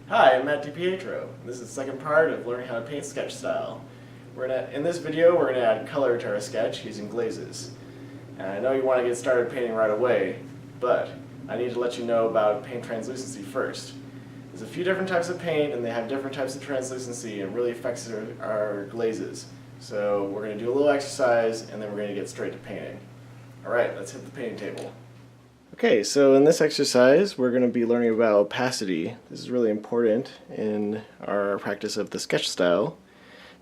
Hi, I'm Matt DiPietro. This is the second part of learning how to paint sketch style. In this video, we're going to add color to our sketch using glazes. And I know you want to get started painting right away, but I need to let you know about paint translucency first. There's a few different types of paint and they have different types of translucency and it really affects our glazes. So we're going to do a little exercise and then we're going to get straight to painting. Alright, let's hit the painting table. Okay, so in this exercise we're going to be learning about opacity. This is really important in our practice of the sketch style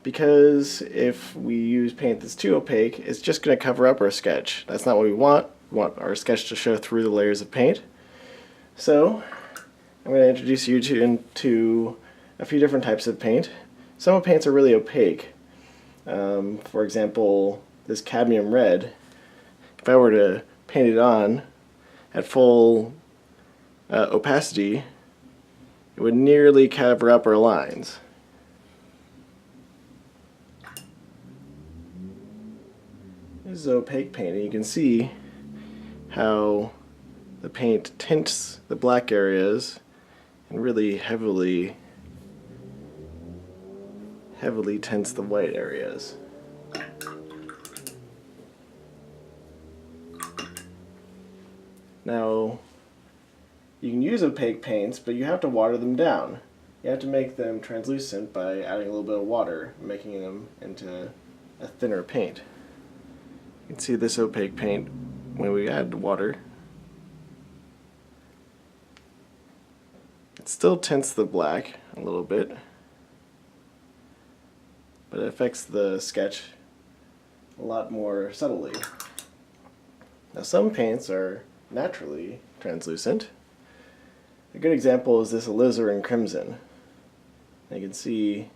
because if we use paint that's too opaque, it's just going to cover up our sketch. That's not what we want. We want our sketch to show through the layers of paint. So I'm going to introduce you into a few different types of paint. Some paints are really opaque. For example, this cadmium red, if I were to paint it on at full opacity, it would nearly cover up our lines. This is opaque paint, and you can see how the paint tints the black areas and really heavily tints the white areas. Now, you can use opaque paints, but you have to water them down. You have to make them translucent by adding a little bit of water, making them into a thinner paint. You can see this opaque paint when we add water. It still tints the black a little bit, but it affects the sketch a lot more subtly. Now some paints are naturally translucent. A good example is this alizarin crimson. You can see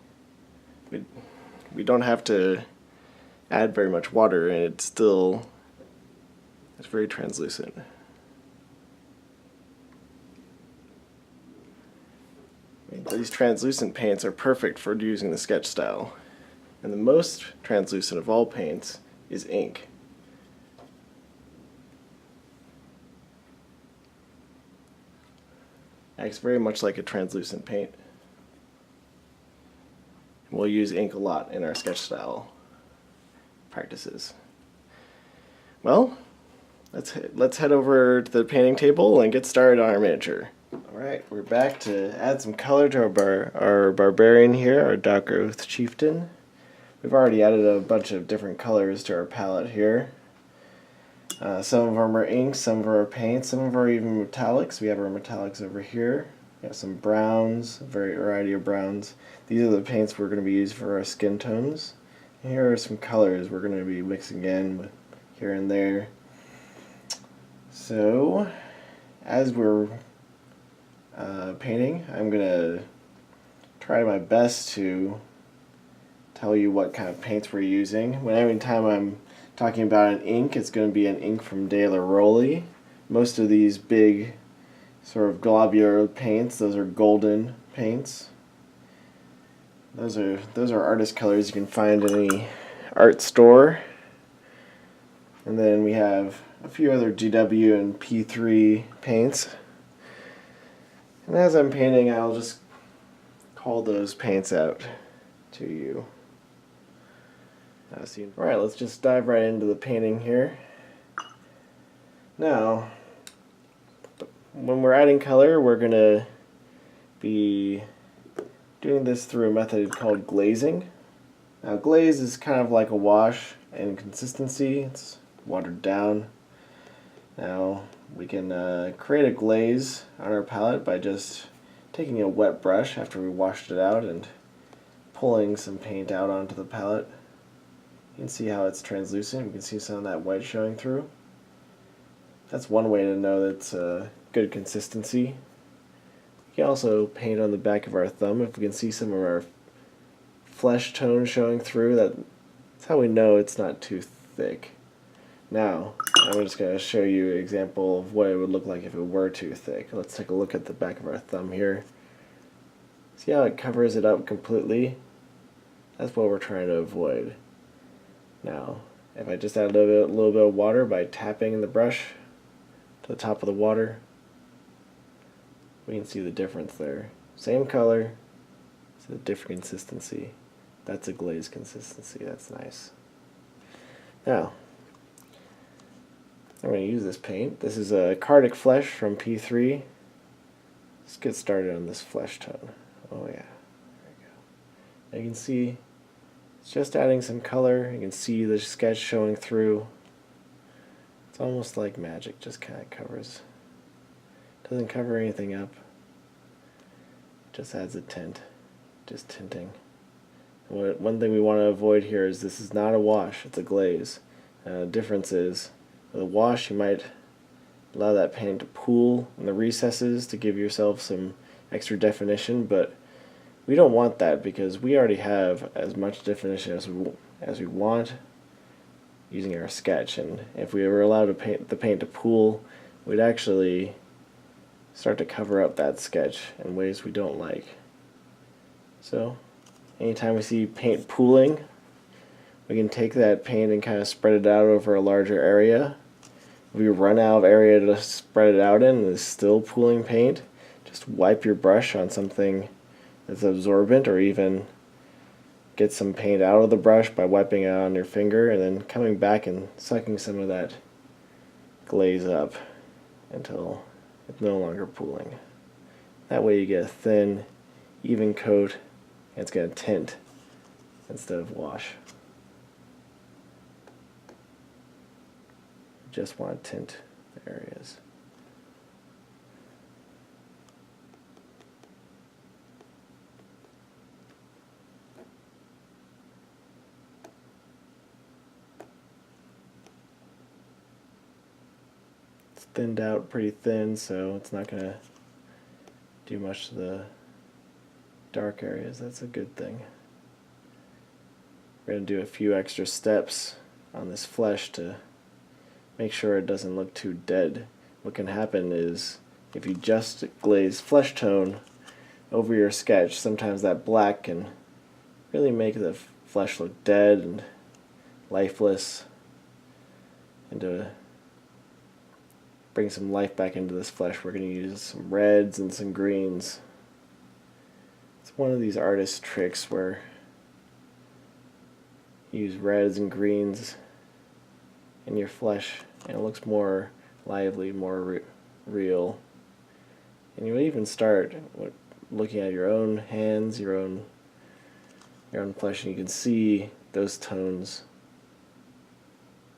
we don't have to add very much water and it's very translucent. These translucent paints are perfect for using the sketch style. And the most translucent of all paints is ink. Acts very much like a translucent paint. We'll use ink a lot in our sketch style practices. Well, let's head over to the painting table and get started on our miniature. Alright, we're back to add some color to our barbarian here, our dark growth chieftain. We've already added a bunch of different colors to our palette here. Some of them are inks, some of them are paints, some of them are even metallics. We have our metallics over here. We got some browns, a variety of browns. These are the paints we're going to be using for our skin tones. And here are some colors we're going to be mixing in here and there. So, as we're painting, I'm going to try my best to tell you what kind of paints we're using. Every time I'm talking about an ink, it's going to be an ink from De La Rowley. Most of these big sort of globular paints, those are golden paints. Those are artist colors you can find in any art store. And then we have a few other GW and P3 paints. And as I'm painting, I'll just call those paints out to you. Alright, let's just dive right into the painting here. Now, when we're adding color, we're going to be doing this through a method called glazing. Now, glaze is kind of like a wash in consistency. It's watered down. Now, we can create a glaze on our palette by just taking a wet brush after we washed it out and pulling some paint out onto the palette. You can see how it's translucent. You can see some of that white showing through. That's one way to know that's good consistency. You can also paint on the back of our thumb if we can see some of our flesh tone showing through. That's how we know it's not too thick. Now, I'm just going to show you an example of what it would look like if it were too thick. Let's take a look at the back of our thumb here. See how it covers it up completely? That's what we're trying to avoid. Now, if I just add a little bit of water by tapping the brush to the top of the water, we can see the difference there. same color, it's a different consistency. That's a glaze consistency, that's nice. Now, I'm going to use this paint. This is a Cardic Flesh from P3. Let's get started on this flesh tone. Oh yeah, there we go. Now you can see it's just adding some color. You can see the sketch showing through. It's almost like magic, just kind of covers. Doesn't cover anything up. Just adds a tint, just tinting. One thing we want to avoid here is this is not a wash, it's a glaze. The difference is, with a wash you might allow that paint to pool in the recesses to give yourself some extra definition, but we don't want that because we already have as much definition as we want using our sketch, and if we were allowed the paint to pool, we'd actually start to cover up that sketch in ways we don't like. So anytime we see paint pooling, we can take that paint and kind of spread it out over a larger area. If we run out of area to spread it out in and it's still pooling paint, just wipe your brush on something that's absorbent, or even get some paint out of the brush by wiping it on your finger and then coming back and sucking some of that glaze up until it's no longer pooling. That way you get a thin, even coat, and it's going to tint instead of wash. Just want to tint the areas. It's thinned out pretty thin, so it's not going to do much to the dark areas. That's a good thing. We're going to do a few extra steps on this flesh to make sure it doesn't look too dead. What can happen is if you just glaze flesh tone over your sketch, sometimes that black can really make the flesh look dead and lifeless, and to bring some life back into this flesh, we're going to use some reds and some greens. It's one of these artist tricks where you use reds and greens in your flesh and it looks more lively, more real. And you would even start looking at your own hands, your own flesh, and you can see those tones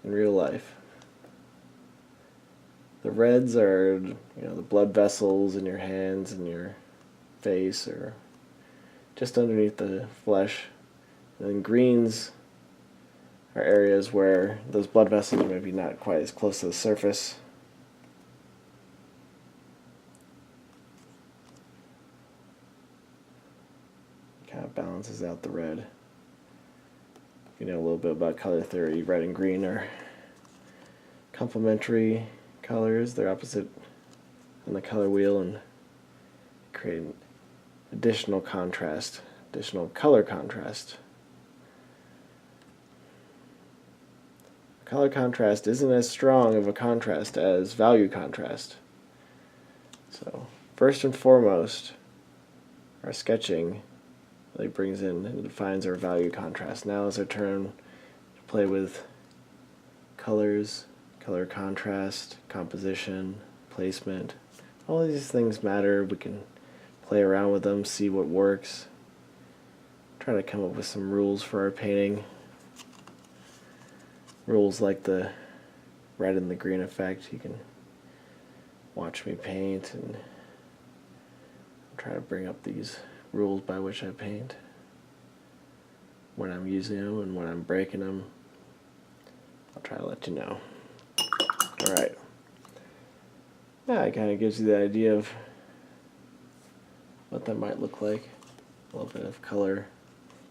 in real life. The reds are, the blood vessels in your hands and your face, or just underneath the flesh. And then greens are areas where those blood vessels are maybe not quite as close to the surface. Kind of balances out the red. If you know a little bit about color theory, red and green are complementary colors. They're opposite on the color wheel and create additional contrast, additional color contrast. Color contrast isn't as strong of a contrast as value contrast. So first and foremost, our sketching really brings in and defines our value contrast. Now is our turn to play with colors, color contrast, composition, placement. All these things matter. We can play around with them, see what works. Try to come up with some rules for our painting. Rules like the red and the green effect. You can watch me paint and try to bring up these rules by which I paint, when I'm using them and when I'm breaking them. I'll try to let you know. Alright. Yeah, it kind of gives you the idea of what that might look like. A little bit of color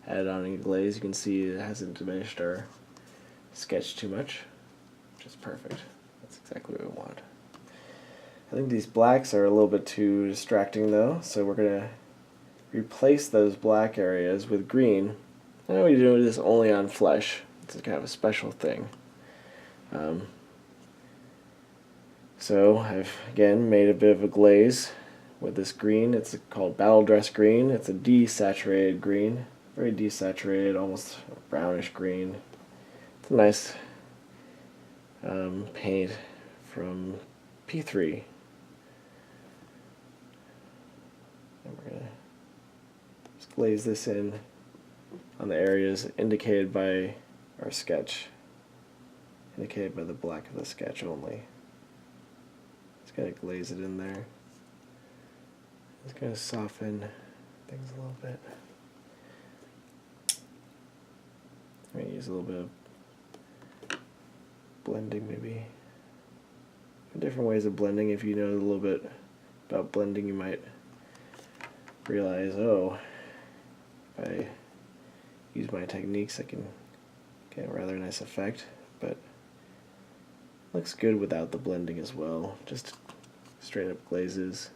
added on in glaze. You can see it hasn't diminished our sketch too much, which is perfect. That's exactly what we want. I think these blacks are a little bit too distracting though, so we're going to replace those black areas with green. I know we do this only on flesh. It's kind of a special thing. So I've again made a bit of a glaze with this green. It's called Battle Dress Green. It's a desaturated green, very desaturated, almost brownish green. It's a nice paint from P3. And we're going to just glaze this in on the areas indicated by our sketch, indicated by the black of the sketch only. Just going to glaze it in there. Just going to soften things a little bit. I'm going to use a little bit of blending maybe. Different ways of blending. If you know a little bit about blending, you might realize, oh, if I use my techniques I can get a rather nice effect, but looks good without the blending as well. Just straight up glazes,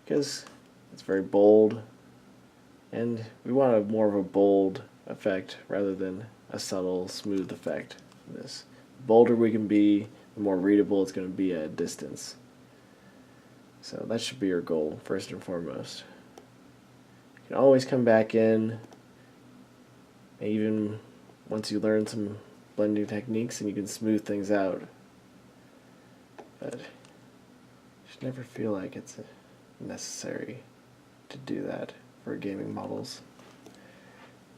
because it's very bold, and we want more of a bold effect rather than a subtle, smooth effect. The bolder we can be, the more readable it's going to be at a distance. So that should be your goal, first and foremost. You can always come back in, even once you learn some blending techniques, and you can smooth things out. But you should never feel like it's necessary to do that for gaming models.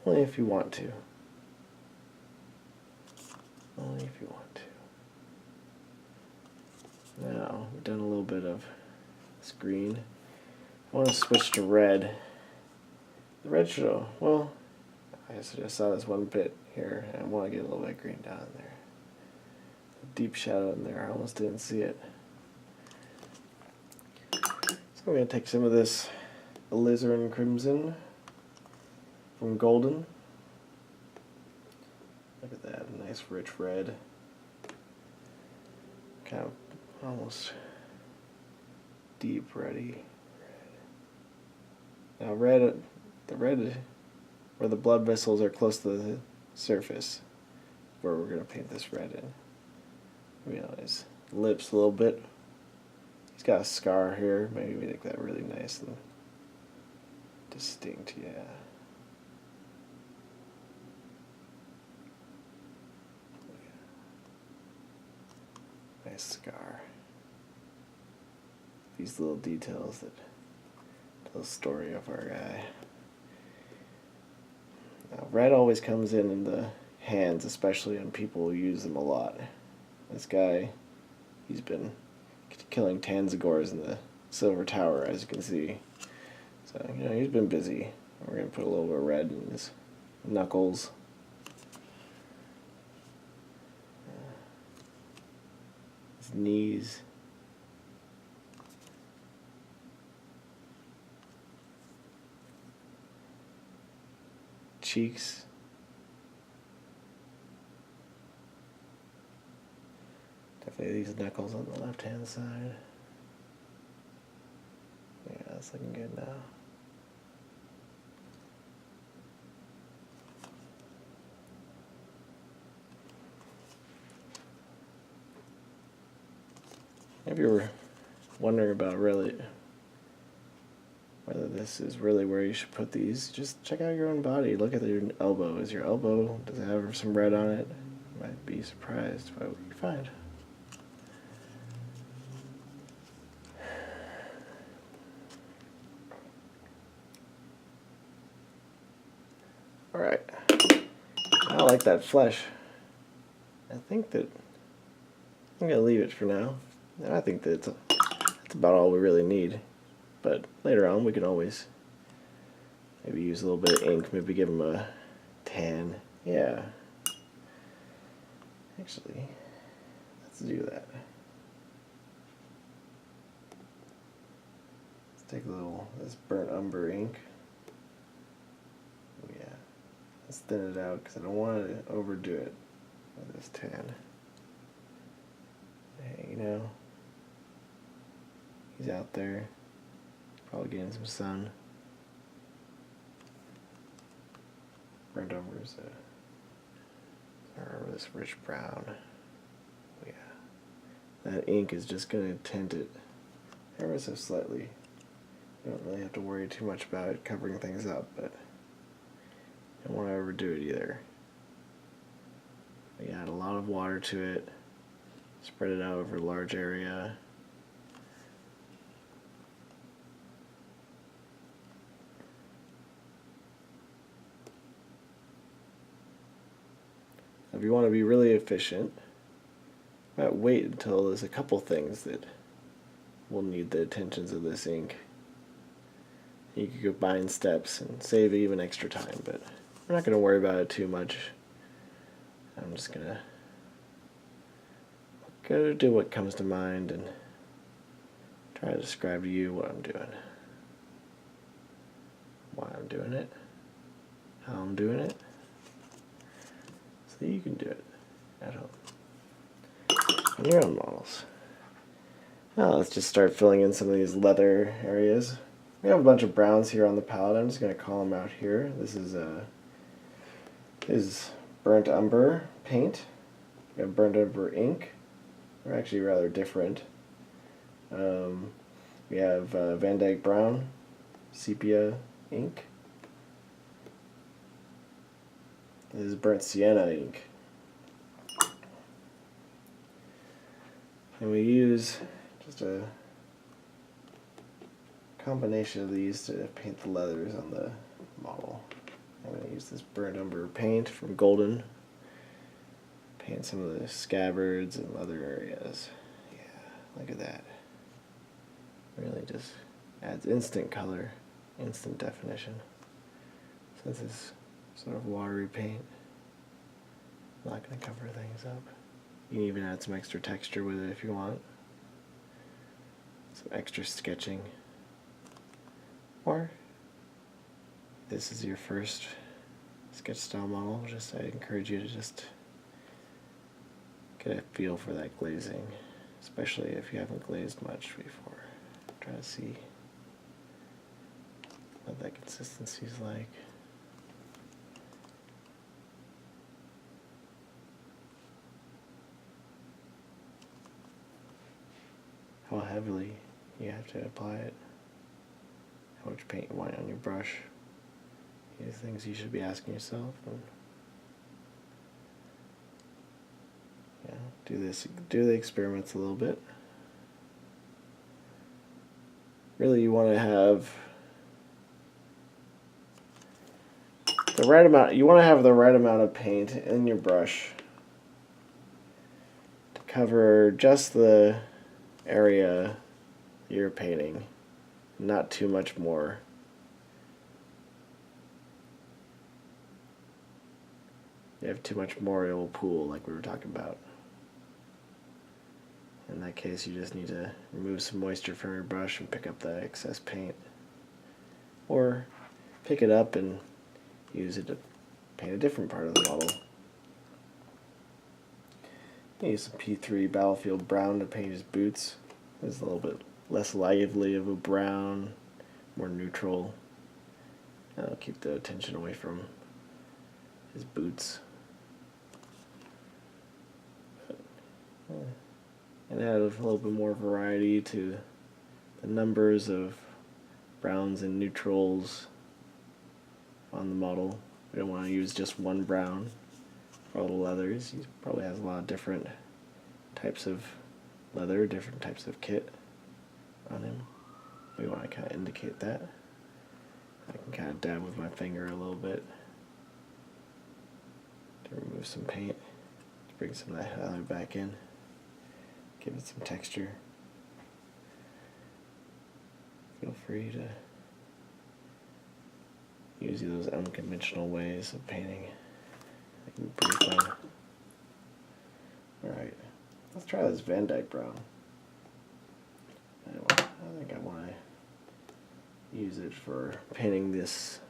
Only if you want to. Only if you want to. Now, we've done a little bit of this green. I want to switch to red. The red should, well, I just saw this one bit here, and I want to get a little bit of green down in there. A deep shadow in there, I almost didn't see it. So I'm going to take some of this alizarin crimson from Golden. Look at that, nice rich red. Kind of almost deep reddy. Now the red where the blood vessels are close to the surface, where we're going to paint this red in. You know, his lips a little bit. He's got a scar here. Maybe make that really nice and distinct, yeah. Nice scar. These little details that tell the story of our guy. Now, red always comes in the hands, especially when people use them a lot. This guy, he's been killing Tanzagors in the Silver Tower, as you can see. So, you know, he's been busy. We're going to put a little bit of red in his knuckles. His knees. Cheeks. Definitely these knuckles on the left hand side. Yeah, that's looking good now. If you were wondering about really whether this is really where you should put these, just check out your own body. Look at your elbow. Is your elbow, does it have some red on it? You might be surprised by what you find. Alright. I like that flesh. I'm going to leave it for now. I think that that's about all we really need. But later on, we can always maybe use a little bit of ink, maybe give him a tan. Yeah. Actually, let's do that. Let's take a little, this burnt umber ink. Oh yeah. Let's thin it out because I don't want to overdo it with this tan. Hey, you know, he's out there. Probably getting some sun. Burnt umber is this rich brown. Oh, yeah. That ink is just going to tint it ever so slightly. You don't really have to worry too much about it covering things up, but I don't want to overdo it either. You add a lot of water to it, spread it out over a large area. If you want to be really efficient, you might wait until there's a couple things that will need the attentions of this ink. You could combine steps and save even extra time, but we're not going to worry about it too much. I'm just going to do what comes to mind and try to describe to you what I'm doing, why I'm doing it, how I'm doing it, so you can do it at home on your own models. Now let's just start filling in some of these leather areas. We have a bunch of browns here on the palette. I'm just going to call them out here. This is burnt umber paint. We have burnt umber ink. They're actually rather different. We have Van Dyke brown, sepia ink. This is burnt sienna ink. And we use just a combination of these to paint the leathers on the model. I'm going to use this burnt umber paint from Golden. Paint some of the scabbards and leather areas. Yeah, look at that. Really just adds instant color, instant definition. So this is sort of watery paint. I'm not going to cover things up. You can even add some extra texture with it if you want. Some extra sketching. Or this is your first sketch style model, I encourage you to just get a feel for that glazing, especially if you haven't glazed much before. Try to see what that consistency is like. How heavily you have to apply it, how much paint you want on your brush. These things you should be asking yourself. And yeah, do the experiments a little bit. Really, you want to have the right amount. You want to have the right amount of paint in your brush to cover just the area you're painting, not too much more. If you have too much more, it will pool, like we were talking about. In that case, you just need to remove some moisture from your brush and pick up the excess paint. Or pick it up and use it to paint a different part of the model. Use some P3 Battlefield Brown to paint his boots. It's a little bit less lively of a brown, more neutral. That'll keep the attention away from his boots. And add a little bit more variety to the numbers of browns and neutrals on the model. We don't want to use just one brown for all the leathers. He probably has a lot of different types of leather, different types of kit on him. We want to kind of indicate that. I can kind of dab with my finger a little bit to remove some paint, to bring some of that highlight back in. Give it some texture. Feel free to use those unconventional ways of painting. They can be pretty fun. Alright, let's try this Van Dyke brown. I think I want to use it for painting these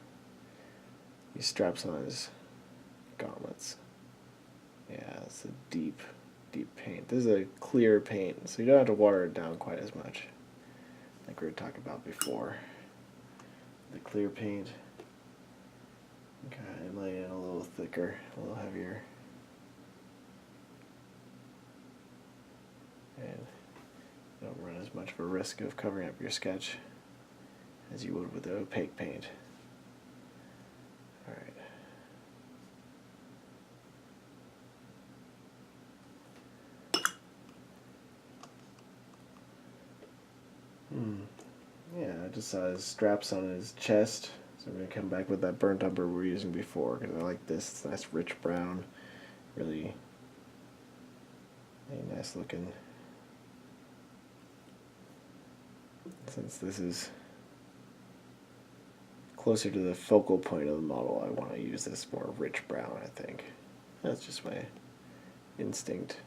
straps on his gauntlets. Yeah, it's a deep paint. This is a clear paint, so you don't have to water it down quite as much, like we were talking about before. The clear paint, kind of lay it a little thicker, a little heavier, and don't run as much a risk of covering up your sketch as you would with the opaque paint. Alright. Yeah, I just saw his straps on his chest, so I'm going to come back with that burnt umber we were using before, because I like this. It's nice rich brown, really nice looking. Since this is closer to the focal point of the model, I want to use this more rich brown, I think. That's just my instinct.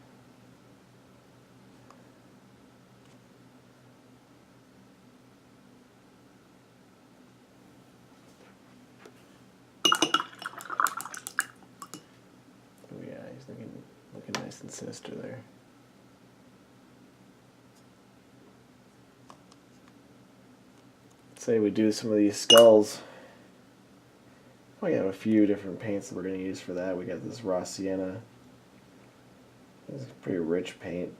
Oh yeah, he's looking nice and sinister there. Say we do some of these skulls. We have a few different paints that we're going to use for that. We got this raw sienna. This is a pretty rich paint.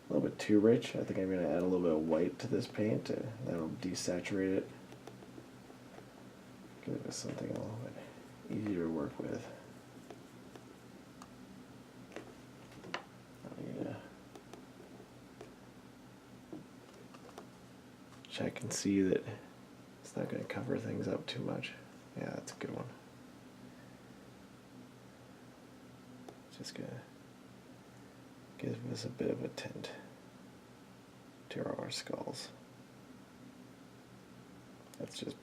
A little bit too rich. I think I'm going to add a little bit of white to this paint. That'll desaturate it. Give it something a little bit easier to work with. Check and see that it's not going to cover things up too much. Yeah, that's a good one. Just going to give us a bit of a tint to our skulls. That's just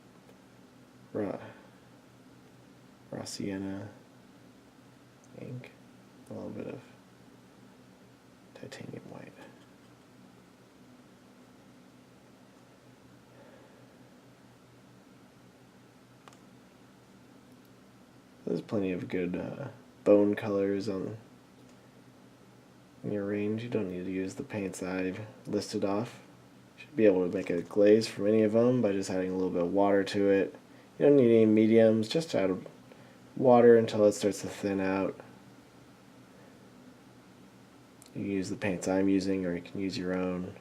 raw sienna ink, a little bit of titanium white. There's plenty of good bone colors in your range. You don't need to use the paints that I've listed off. You should be able to make a glaze from any of them by just adding a little bit of water to it. You don't need any mediums, just add water until it starts to thin out. You can use the paints I'm using, or you can use your own.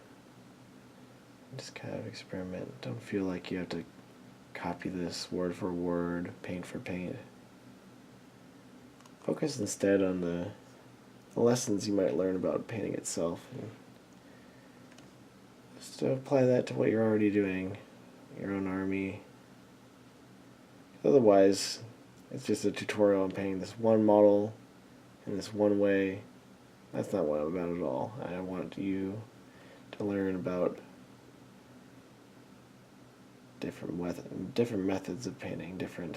Just kind of experiment. Don't feel like you have to copy this word for word, paint for paint. Focus instead on the lessons you might learn about painting itself. And just apply that to what you're already doing, your own army. Otherwise, it's just a tutorial on painting this one model in this one way. That's not what I'm about at all. I want you to learn about different methods of painting, different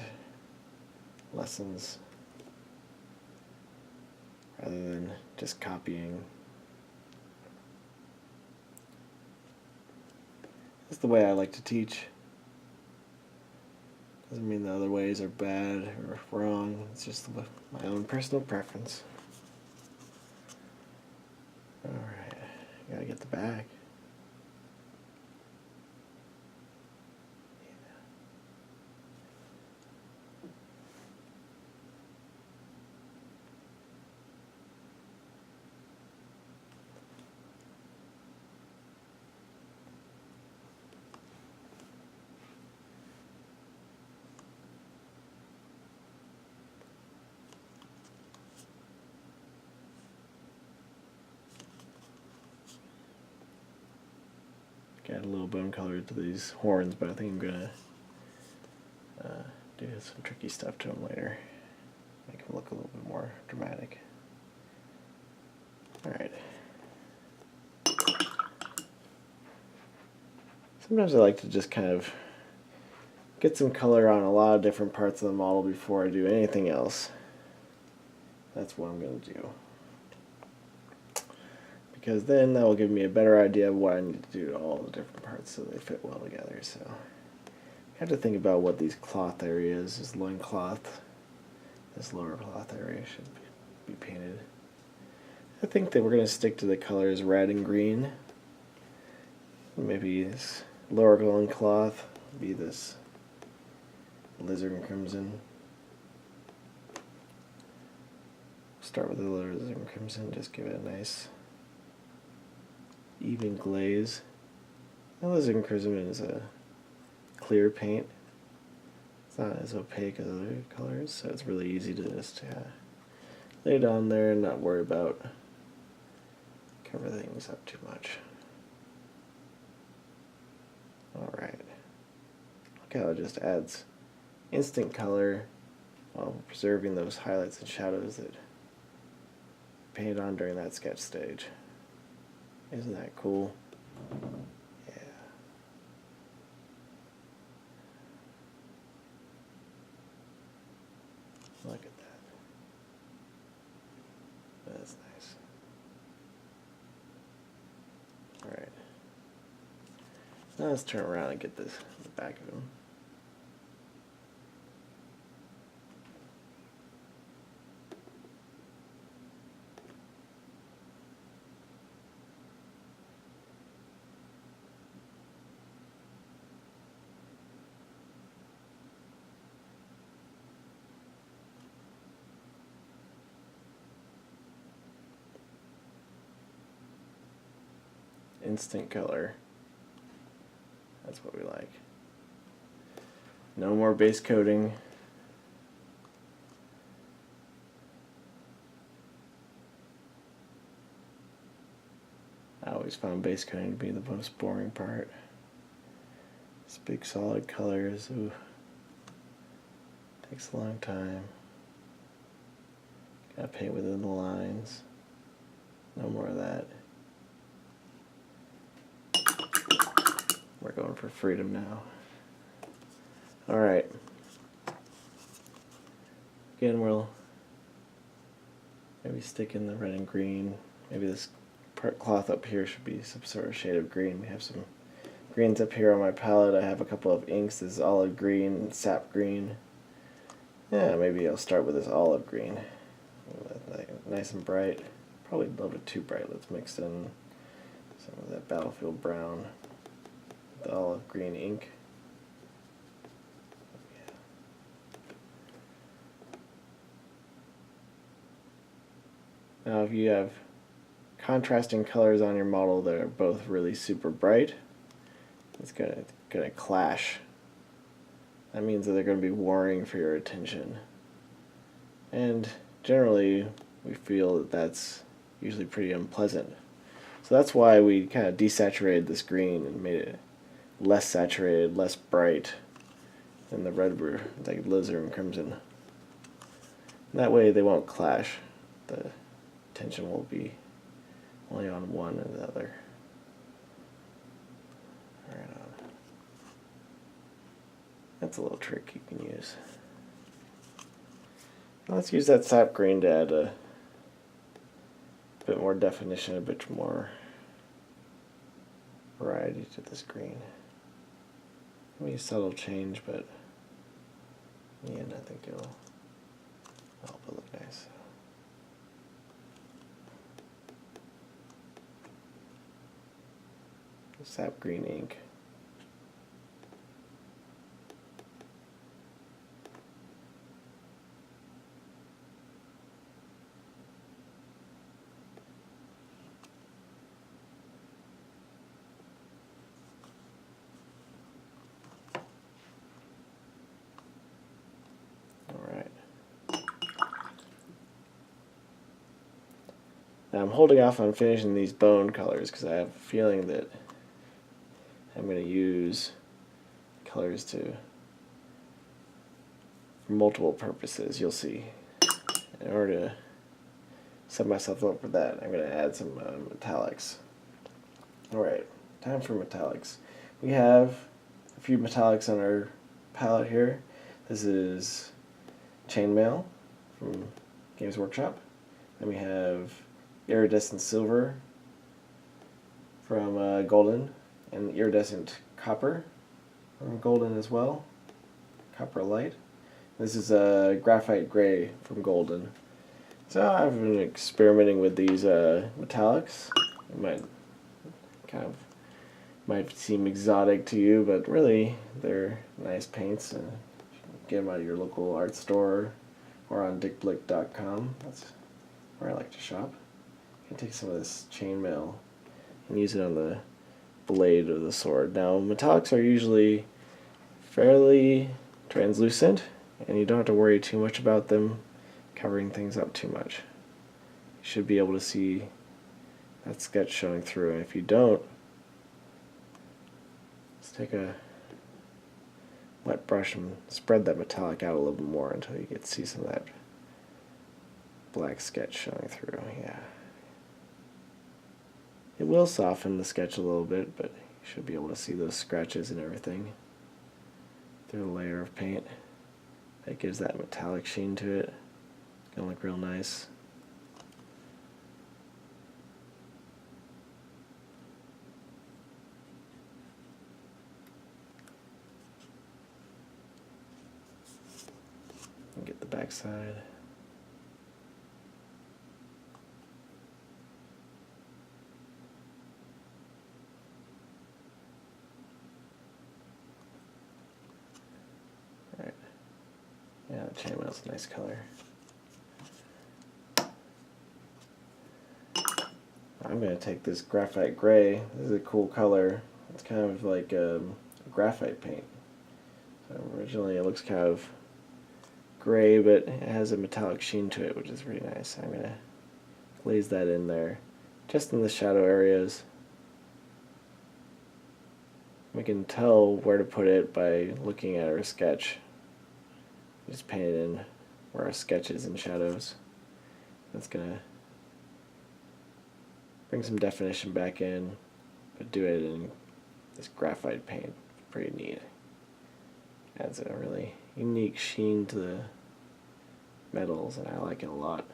lessons, rather than just copying. That's the way I like to teach. Doesn't mean the other ways are bad or wrong. It's just my own personal preference. Alright, gotta get the back. Add a little bone color to these horns, but I think I'm gonna do some tricky stuff to them later. Make them look a little bit more dramatic. Alright. Sometimes I like to just kind of get some color on a lot of different parts of the model before I do anything else. That's what I'm going to do. Because then that will give me a better idea of what I need to do to all the different parts so they fit well together. So you have to think about what these cloth areas, this loin cloth, this lower cloth area should be painted. I think that we're going to stick to the colors red and green. Maybe this lower loin cloth be this lizard and crimson. Start with the lizard and crimson, just give it a nice even glaze. Alizarin Crimson is a clear paint. It's not as opaque as other colors, so it's really easy to just lay it on there and not worry about cover things up too much. Alright. Look how it just adds instant color while preserving those highlights and shadows that painted on during that sketch stage. Isn't that cool? Yeah. Look at that. That's nice. Alright. Now let's turn around and get this the back of him. Instant color. That's what we like. No more base coating. I always found base coating to be the most boring part. It's big solid colors. Ooh. Takes a long time. Gotta paint within the lines. No more of that. We're going for freedom now. Alright. Again, we'll maybe stick in the red and green. Maybe this cloth up here should be some sort of shade of green. We have some greens up here on my palette. I have a couple of inks. This is olive green, sap green. Yeah, maybe I'll start with this olive green. Nice and bright. Probably a little bit too bright. Let's mix in some of that battlefield brown. The olive green ink. Yeah. Now if you have contrasting colors on your model that are both really super bright, it's gonna clash. That means that they're gonna be warring for your attention. And generally we feel that that's usually pretty unpleasant. So that's why we kind of desaturated this green and made it less saturated, less bright than the red were, like Alizarin Crimson. And that way they won't clash. The attention will be only on one or the other. Right on. That's a little trick you can use. Let's use that sap green to add a bit more definition, a bit more variety to this green. Maybe a subtle change, but in the end I think it'll help it look nice. Sap green ink. Now I'm holding off on finishing these bone colors because I have a feeling that I'm going to use colors for multiple purposes. You'll see. In order to set myself up for that, I'm going to add some metallics. Alright, time for metallics. We have a few metallics on our palette here. This is Chainmail from Games Workshop. Then we have Iridescent Silver from Golden, and Iridescent Copper from Golden as well. Copper Light. This is Graphite Gray from Golden. So I've been experimenting with these metallics. It might seem exotic to you, but really they're nice paints. Get them at your local art store or on dickblick.com. That's where I like to shop. You can take some of this chainmail and use it on the blade of the sword. Now, metallics are usually fairly translucent, and you don't have to worry too much about them covering things up too much. You should be able to see that sketch showing through, and if you don't, let's take a wet brush and spread that metallic out a little bit more until you get to see some of that black sketch showing through. Yeah. It will soften the sketch a little bit, but you should be able to see those scratches and everything through the layer of paint. That gives that metallic sheen to it. It's gonna look real nice. And get the back side. Alright. Yeah, the chainmail's a nice color. I'm going to take this graphite gray. This is a cool color. It's kind of like graphite paint. So originally it looks kind of gray, but it has a metallic sheen to it, which is really nice. I'm going to glaze that in there, just in the shadow areas. We can tell where to put it by looking at our sketch. Just paint it in where our sketch is in shadows. That's going to bring some definition back in, but do it in this graphite paint. Pretty neat. Adds a really unique sheen to the metals, and I like it a lot.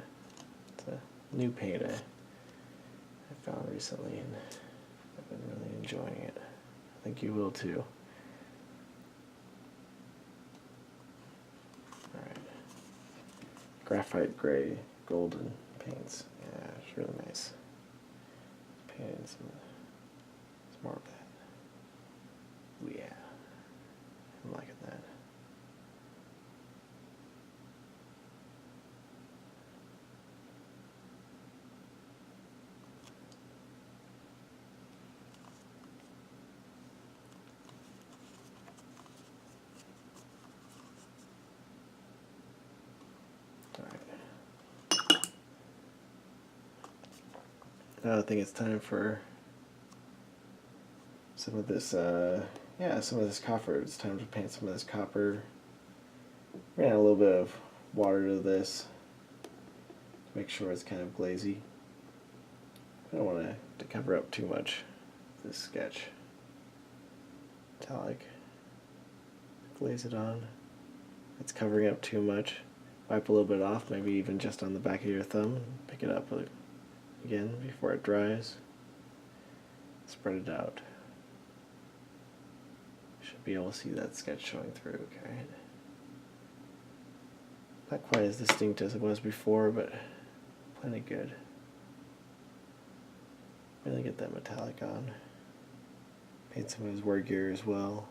It's a new paint I found recently, and I've been really enjoying it. I think you will too. Alright. Graphite gray golden paints. Yeah, it's really nice. Paint in some more of that. Ooh, yeah. I'm liking that. Now I think it's time for some of this, some of this copper. It's time to paint some of this copper. We're gonna add a little bit of water to this to make sure it's kind of glazy. I don't want to cover up too much of this sketch. Metallic. Glaze it on. It's covering up too much. Wipe a little bit off, maybe even just on the back of your thumb. Pick it up again before it dries. Spread it out. Should be able to see that sketch showing through, okay? Not quite as distinct as it was before, but plenty good. Really get that metallic on. Paint some of his word gear as well.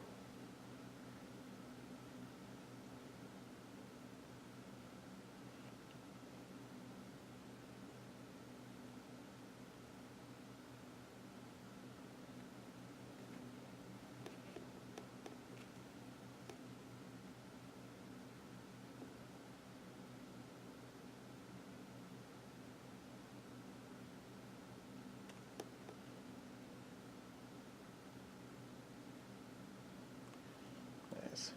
Nice.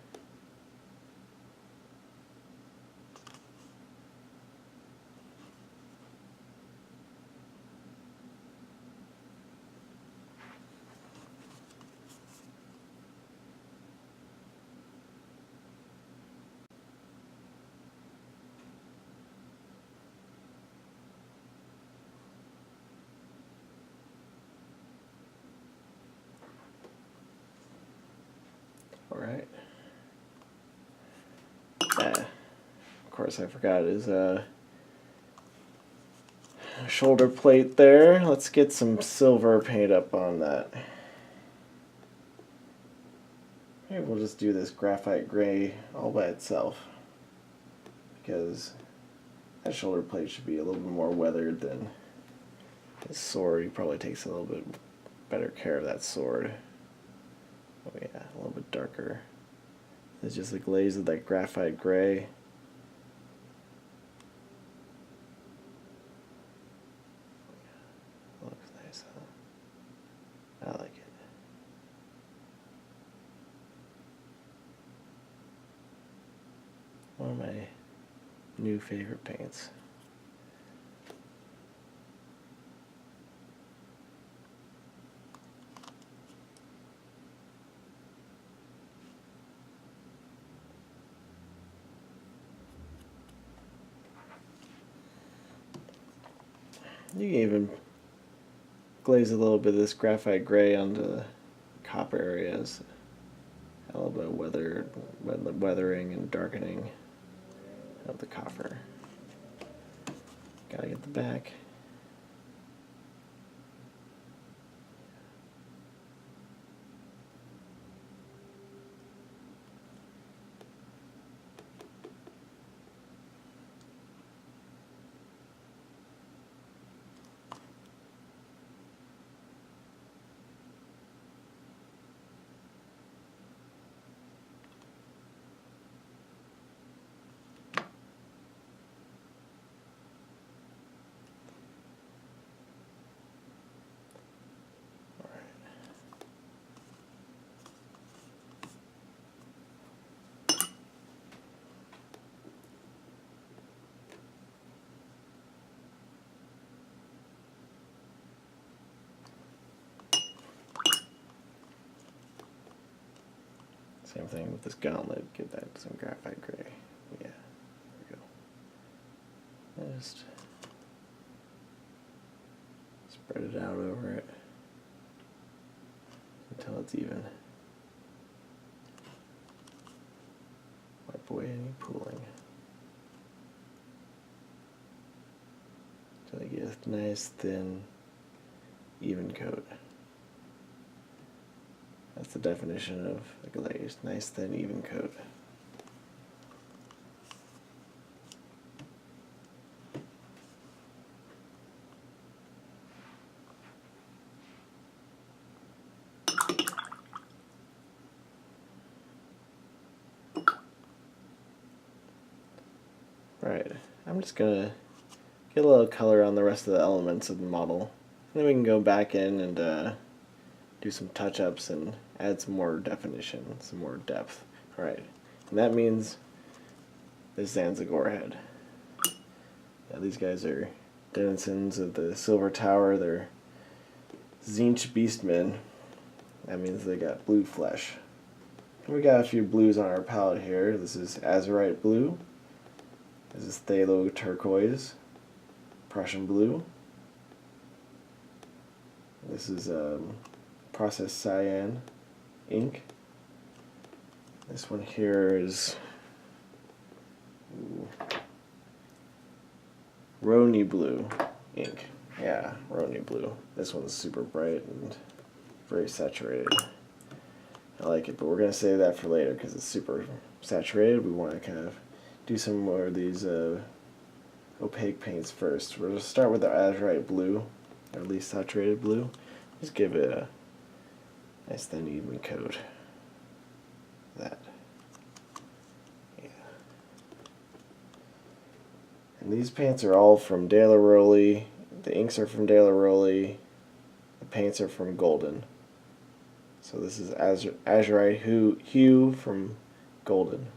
All right. Of course, I forgot his shoulder plate there. Let's get some silver paint up on that. Maybe we'll just do this graphite gray all by itself, because that shoulder plate should be a little bit more weathered than his sword. He probably takes a little bit better care of that sword. Oh yeah, a little bit darker. It's just a glaze of that graphite gray. Looks nice, huh? I like it. One of my new favorite paints. You can even glaze a little bit of this graphite gray onto the copper areas. A little bit of weathering and darkening of the copper. Gotta get the back. Same thing with this gauntlet, give that some graphite gray. Yeah, there we go. Just spread it out over it until it's even. Wipe away any pooling. Until you get a nice, thin, even coat. That's the definition of a glaze. Nice, thin, even coat. Right, I'm just gonna get a little color on the rest of the elements of the model. And then we can go back in and do some touch-ups and add some more definition, some more depth. Alright, and that means this Zanzigor head. Yeah, these guys are denizens of the Silver Tower. They're Tzeentch Beastmen. That means they got blue flesh. And we got a few blues on our palette here. This is Azurite blue. This is Phthalo turquoise. Prussian blue. This is processed cyan ink. This one here is Rhony blue ink. Yeah, Rhony blue. This one's super bright and very saturated. I like it, but we're going to save that for later because it's super saturated. We want to kind of do some more of these opaque paints first. We're going to start with the Azurite blue, or at least saturated blue. Just give it a nice thin even coat. That. Yeah. And these paints are all from De La Rowley. The inks are from De La Rowley. The paints are from Golden. So this is Azurite hue from Golden.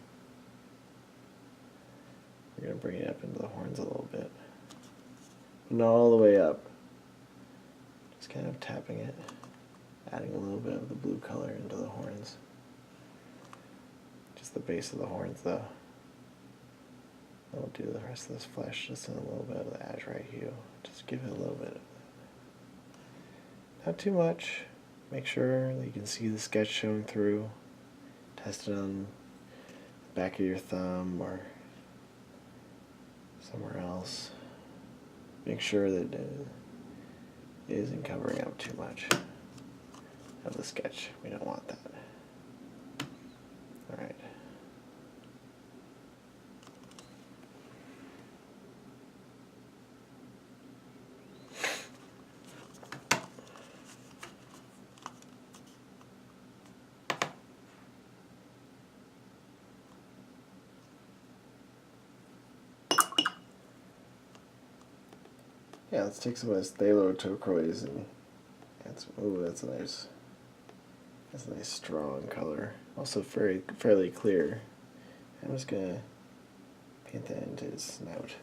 We're going to bring it up into the horns a little bit. But not all the way up. Just kind of tapping it. Adding a little bit of the blue color into the horns. Just the base of the horns though. I'll do the rest of this flesh just in a little bit of the Azurite hue. Just give it a little bit of it. Not too much. Make sure that you can see the sketch showing through. Test it on the back of your thumb or somewhere else. Make sure that it isn't covering up too much of the sketch. We don't want that. Alright. Yeah, let's take some of this phthalo turquoise and add some. Ooh, that's a nice strong color. Also fairly clear. I'm just gonna paint that into his snout.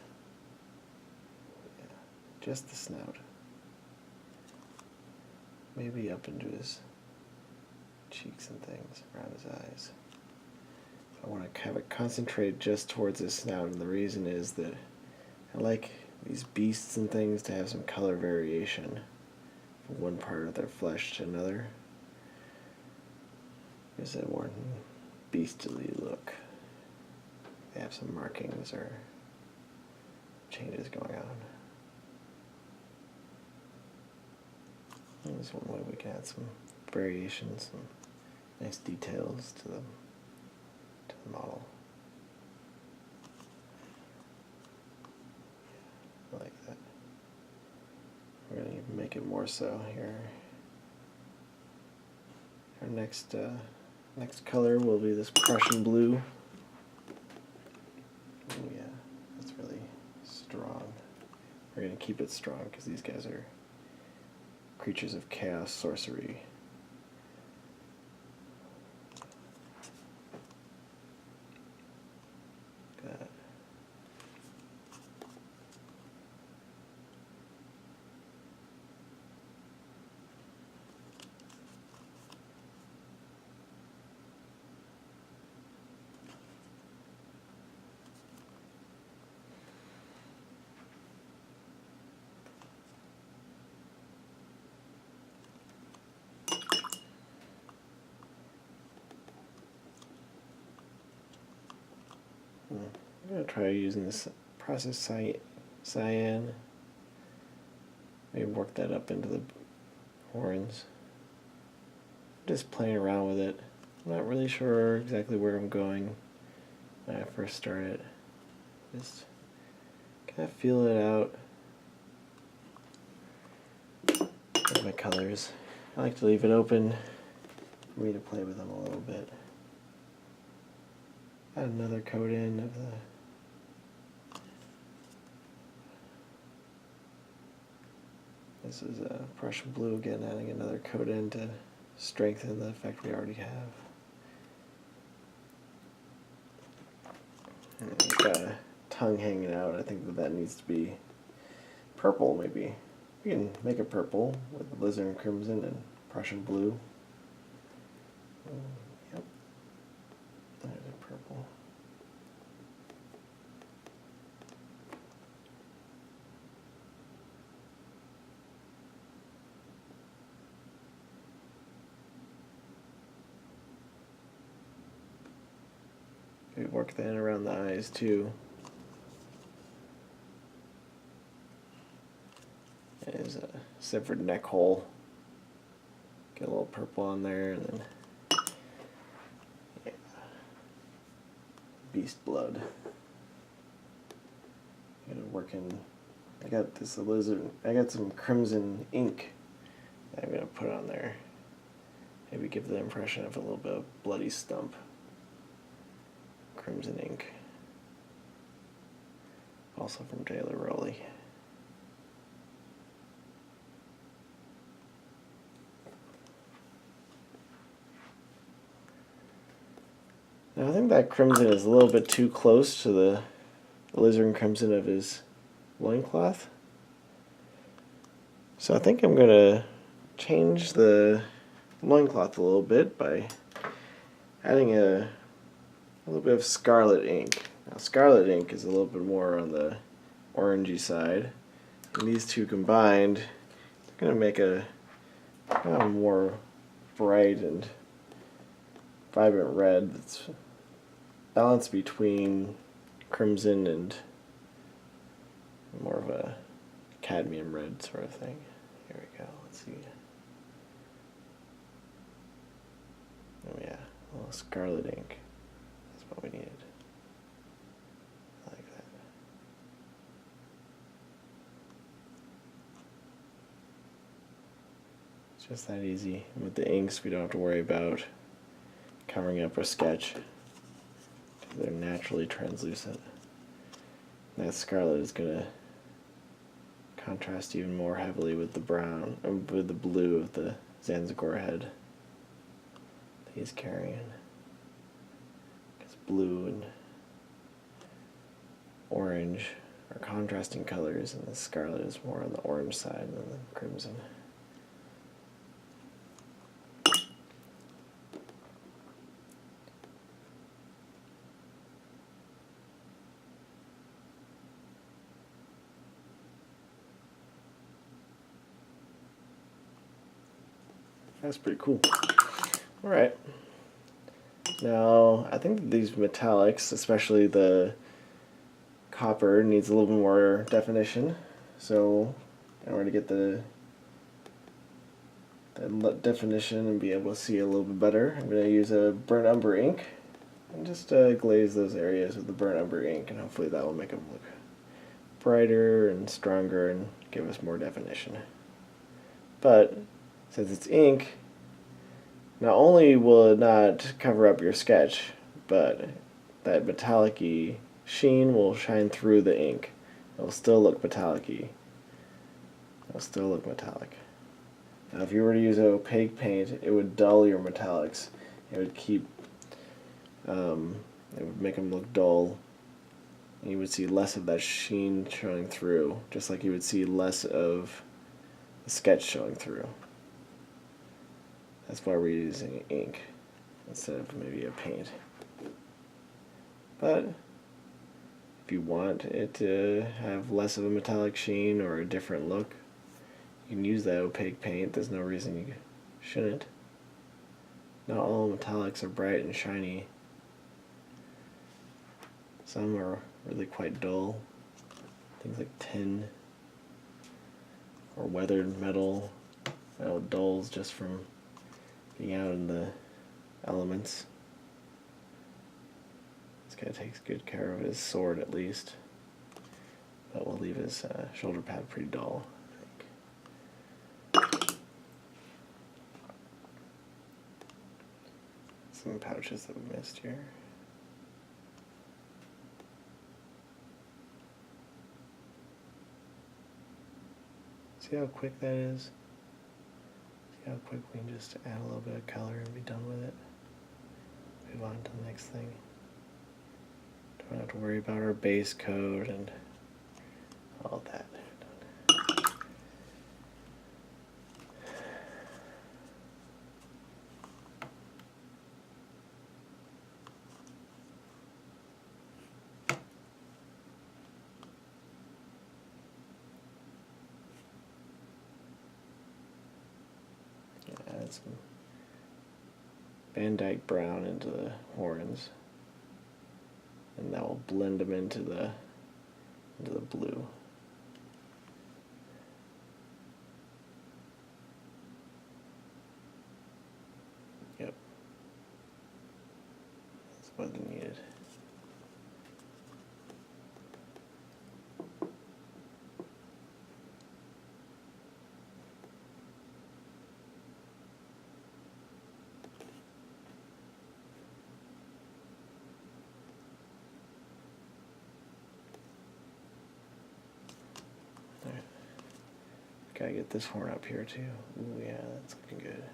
Yeah, just the snout. Maybe up into his cheeks and things, around his eyes. I want to have it concentrated just towards his snout, and the reason is that I like these beasts and things to have some color variation from one part of their flesh to another. Gives it a more beastly look. They have some markings or changes going on. And there's one way we can add some variations, some nice details to the model. I like that. We're going to even make it more so here. Our next color will be this Prussian blue. Oh yeah, that's really strong. We're going to keep it strong because these guys are creatures of chaos, sorcery. Good. I'm going to try using this process cyan. Maybe work that up into the horns. Just playing around with it. I'm not really sure exactly where I'm going when I first started. Just kind of feel it out with my colors. I like to leave it open for me to play with them a little bit. Add another coat in of the this is a Prussian blue again, adding another coat in to strengthen the effect we already have. And we've got a tongue hanging out. I think that needs to be purple, maybe. We can make it purple with alizarin crimson and Prussian blue. Yep. There's a purple. Maybe work that in around the eyes too. There's a severed neck hole. Get a little purple on there, and then yeah. Beast blood. I got this alizarin. I got some crimson ink that I'm gonna put on there. Maybe give the impression of a little bit of bloody stump. Crimson ink. Also from Taylor Rowley. Now I think that crimson is a little bit too close to the alizarin crimson of his loincloth. So I think I'm going to change the loincloth a little bit by adding a little bit of scarlet ink. Now scarlet ink is a little bit more on the orangey side. And these two combined are going to make a kind of more bright and vibrant red that's balanced between crimson and more of a cadmium red sort of thing. Here we go, let's see. Oh yeah, a little scarlet ink. That's what we needed. I like that. It's just that easy. And with the inks, we don't have to worry about covering up our sketch. They're naturally translucent. That scarlet is going to contrast even more heavily with the brown, with the blue of the Zanzibar head that he's carrying. Because blue and orange are contrasting colors, and the scarlet is more on the orange side than the crimson. That's pretty cool. Alright. Now, I think that these metallics, especially the copper, needs a little bit more definition. So, in order to get the definition and be able to see a little bit better, I'm going to use a burnt umber ink and just glaze those areas with the burnt umber ink, and hopefully that will make them look brighter and stronger and give us more definition. But since it's ink, not only will it not cover up your sketch, but that metallic-y sheen will shine through the ink. It'll still look metallic-y. It'll still look metallic. Now if you were to use an opaque paint, it would dull your metallics. It would keep, it would make them look dull. And you would see less of that sheen showing through, just like you would see less of the sketch showing through. That's why we're using ink instead of maybe a paint. But if you want it to have less of a metallic sheen or a different look, you can use that opaque paint. There's no reason you shouldn't. Not all metallics are bright and shiny. Some are really quite dull. Things like tin or weathered metal. It dulls just from being out in the elements. This guy takes good care of his sword at least, but we'll leave his shoulder pad pretty dull, I think. Some pouches that we missed here. See how quick that is? See how quick we can just add a little bit of color and be done with it. Move on to the next thing. Don't have to worry about our base coat and all that. Add some Van Dyke brown into the horns, and that will blend them into the blue. Yep, that's what they needed. Gotta get this horn up here too. Ooh, yeah, that's looking good.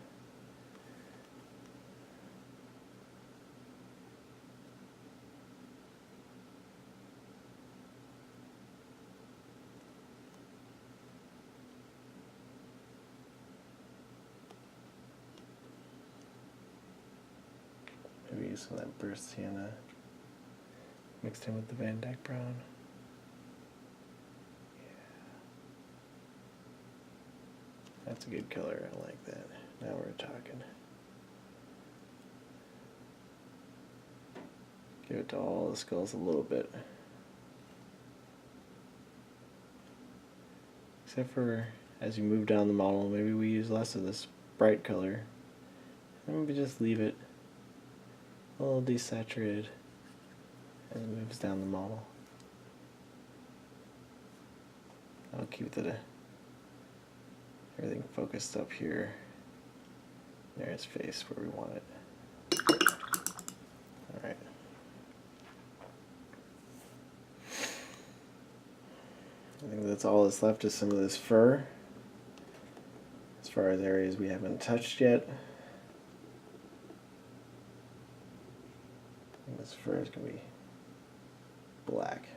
Maybe use some of that burst sienna mixed in with the Van Dyke brown. That's a good color, I like that. Now we're talking. Give it to all the skulls a little bit. Except for as you move down the model, maybe we use less of this bright color. And maybe just leave it a little desaturated as it moves down the model. I'll keep everything focused up here. There's his face where we want it. Alright. I think that's all that's left is some of this fur, as far as areas we haven't touched yet. And this fur is going to be black.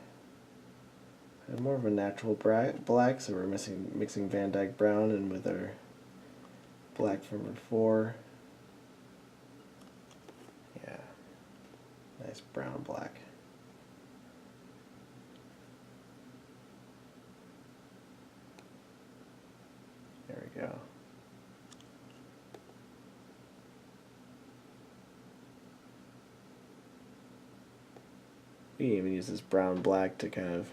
And more of a natural black, so we're mixing Van Dyke brown in with our black from before. Yeah, nice brown black. There we go. We can even use this brown black to kind of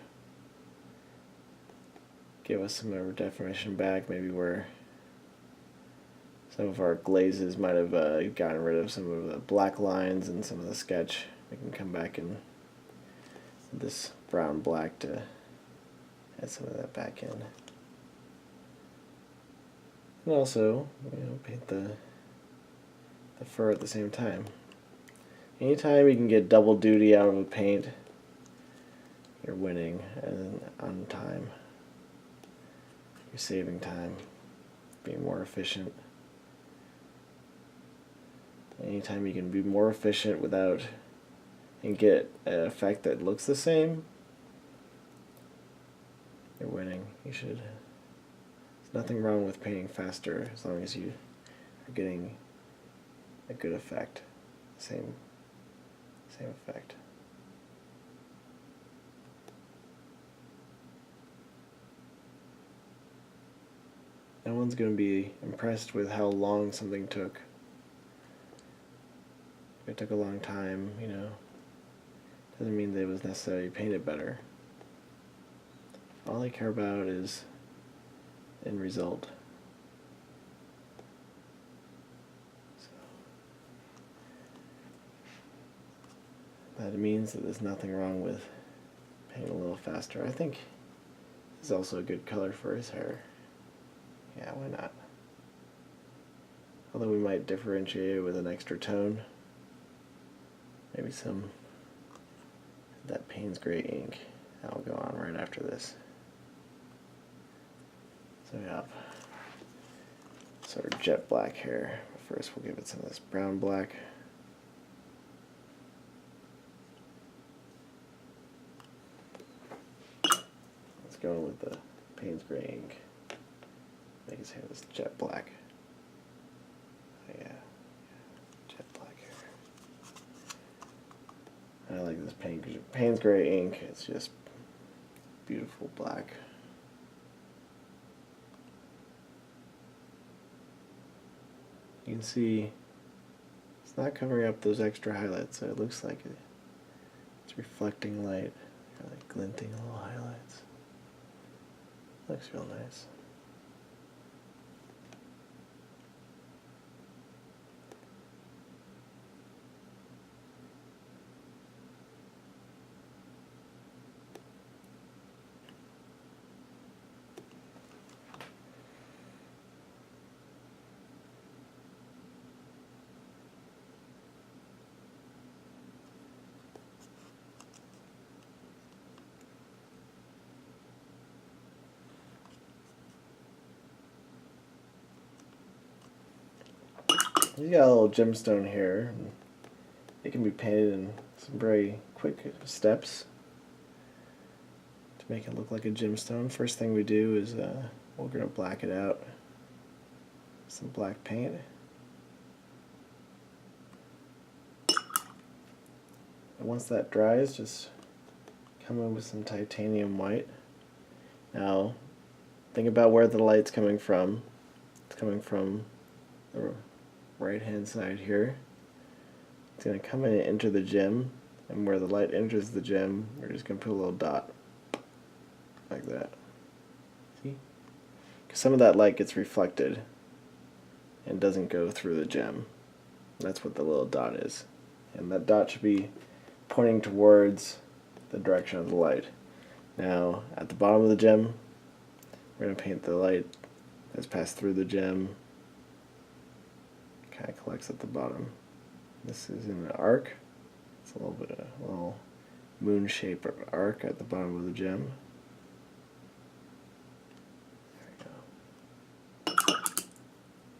give us some of our definition back, maybe where some of our glazes might have gotten rid of some of the black lines and some of the sketch. We can come back and this brown black to add some of that back in. And also, paint the fur at the same time. Anytime you can get double duty out of a paint, you're winning and on time. You're saving time, being more efficient. Anytime you can be more efficient without and get an effect that looks the same, you're winning. There's nothing wrong with painting faster as long as you are getting a good effect. Same effect. No one's going to be impressed with how long something took. If it took a long time, doesn't mean that it was necessarily painted better. All I care about is end result. That means that there's nothing wrong with painting a little faster. I think this is also a good color for his hair. Yeah, why not? Although we might differentiate it with an extra tone. Maybe some of that Payne's Gray ink. That'll go on right after this. So we have sort of jet black hair. First we'll give it some of this brown black. Let's go with the Payne's Gray ink. Make his hair this jet black. Oh yeah, jet black hair. I like this Payne's Gray ink. It's just beautiful black. You can see it's not covering up those extra highlights, so it looks like it's reflecting light, like glinting little highlights. Looks real nice. He's got a little gemstone here. It can be painted in some very quick steps to make it look like a gemstone. First thing we do is we're going to black it out. Some black paint. And once that dries, just come in with some titanium white. Now, think about where the light's coming from. It's coming from the right hand side here. It's going to come in and enter the gem, and where the light enters the gem, we're just going to put a little dot like that. See? Because some of that light gets reflected and doesn't go through the gem. That's what the little dot is. And that dot should be pointing towards the direction of the light. Now, at the bottom of the gem, we're going to paint the light that's passed through the gem. Kind of collects at the bottom. This is in an arc. It's a little moon-shaped arc at the bottom of the gem.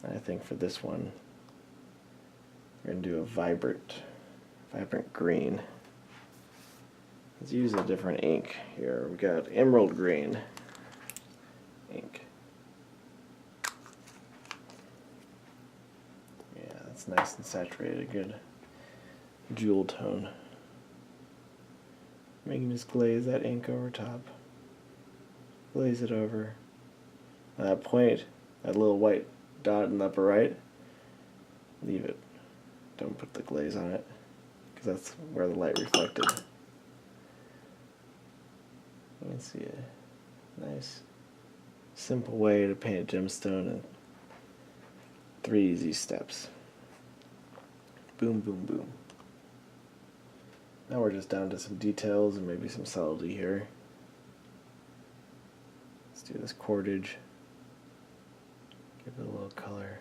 I think for this one, we're going to do a vibrant green. Let's use a different ink here. We got emerald green ink. Yeah, that's nice and saturated, good jewel tone. We can just glaze that ink over top. Glaze it over. At that point, that little white dot in the upper right, leave it. Don't put the glaze on it, because that's where the light reflected. You can see a nice, simple way to paint a gemstone in 3 easy steps. Boom, boom, boom. Now we're just down to some details and maybe some subtlety here. Let's do this cordage. Give it a little color.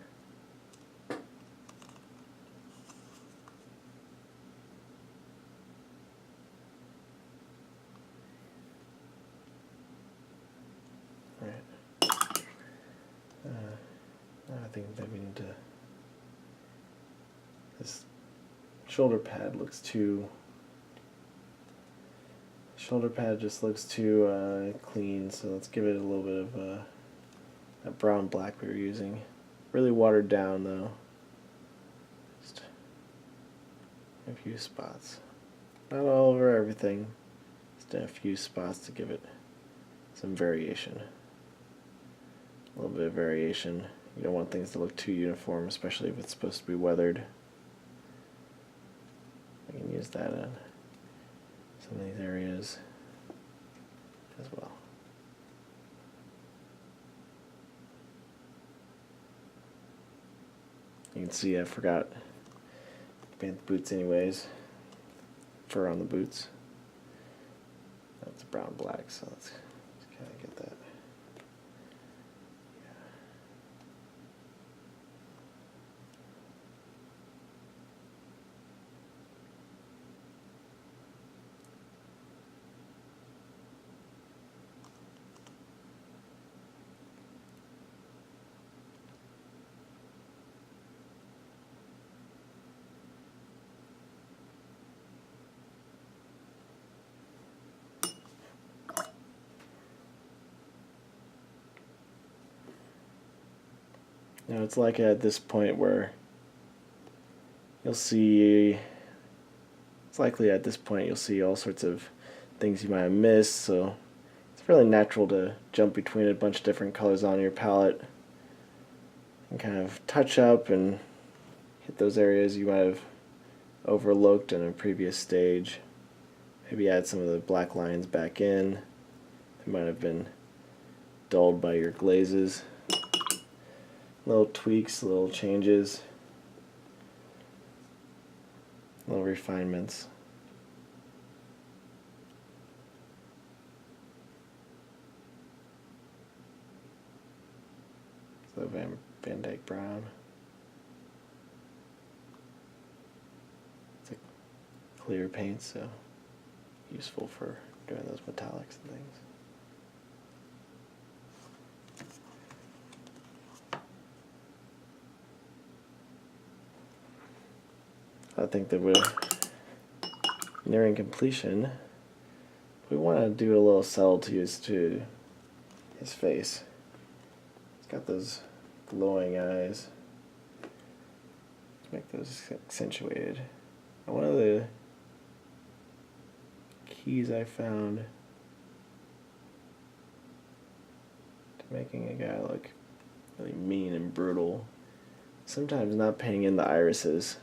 Right. I think that we need to. This shoulder pad looks too. Shoulder pad just looks too clean, so let's give it a little bit of that brown black we were using. Really watered down though. Just a few spots. Not all over everything. Just in a few spots to give it some variation. A little bit of variation. You don't want things to look too uniform, especially if it's supposed to be weathered. We can use that in some of these areas as well. You can see I forgot to paint the boots anyways. Fur on the boots. That's brown black, so let's kind of get that. Now it's like at this point where you'll see, it's likely at this point you'll see all sorts of things you might have missed, so it's really natural to jump between a bunch of different colors on your palette and kind of touch up and hit those areas you might have overlooked in a previous stage. Maybe add some of the black lines back in. They might have been dulled by your glazes. Little tweaks, little changes, little refinements. So Van Dyke brown. It's a clear paint, so useful for doing those metallics and things. I think that we're nearing completion. We want to do a little subtleties to his face. He's got those glowing eyes. Let's make those accentuated. And one of the keys I found to making a guy look really mean and brutal, sometimes not painting in the irises.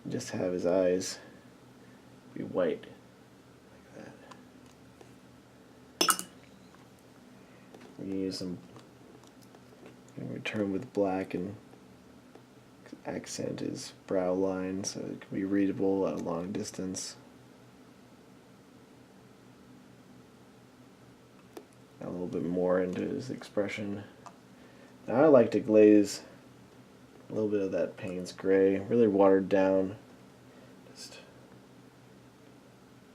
Just have his eyes be white like that. We can use some, return with black and accent his brow line so it can be readable at a long distance. A little bit more into his expression. Now I like to glaze a little bit of that Payne's gray, really watered down. Just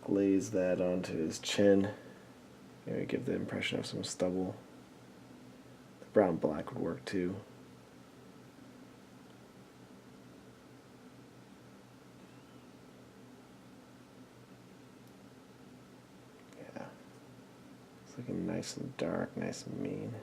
glaze that onto his chin. Maybe give the impression of some stubble. The brown black would work too. looking nice and dark, nice and mean.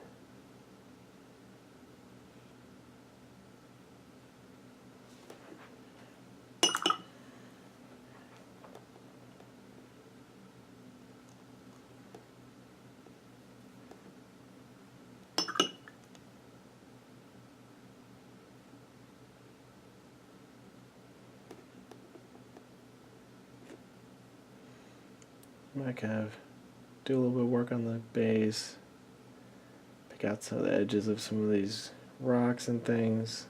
Might kind of do a little bit of work on the base, pick out some of the edges of some of these rocks and things.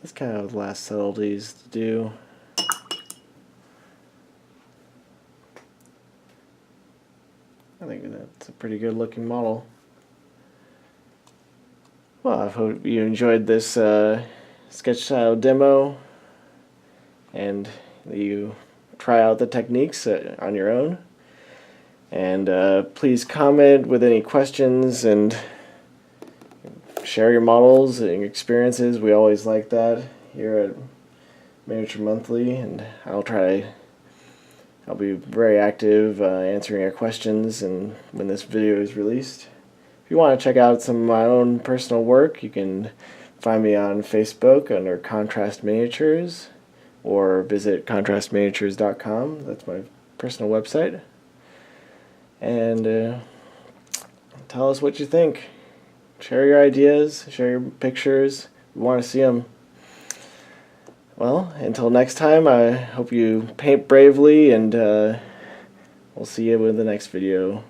That's kind of the last subtleties to do. I think that's a pretty good looking model. Well, I hope you enjoyed this sketch style demo and you try out the techniques on your own. And please comment with any questions and share your models and experiences. We always like that here at Miniature Monthly, and I'll be very active answering your questions and when this video is released. If you want to check out some of my own personal work, you can find me on Facebook under Contrast Miniatures, or visit contrastminiatures.com. That's my personal website. And tell us what you think. Share your ideas, share your pictures. We want to see them. Well, until next time, I hope you paint bravely, and we'll see you in the next video.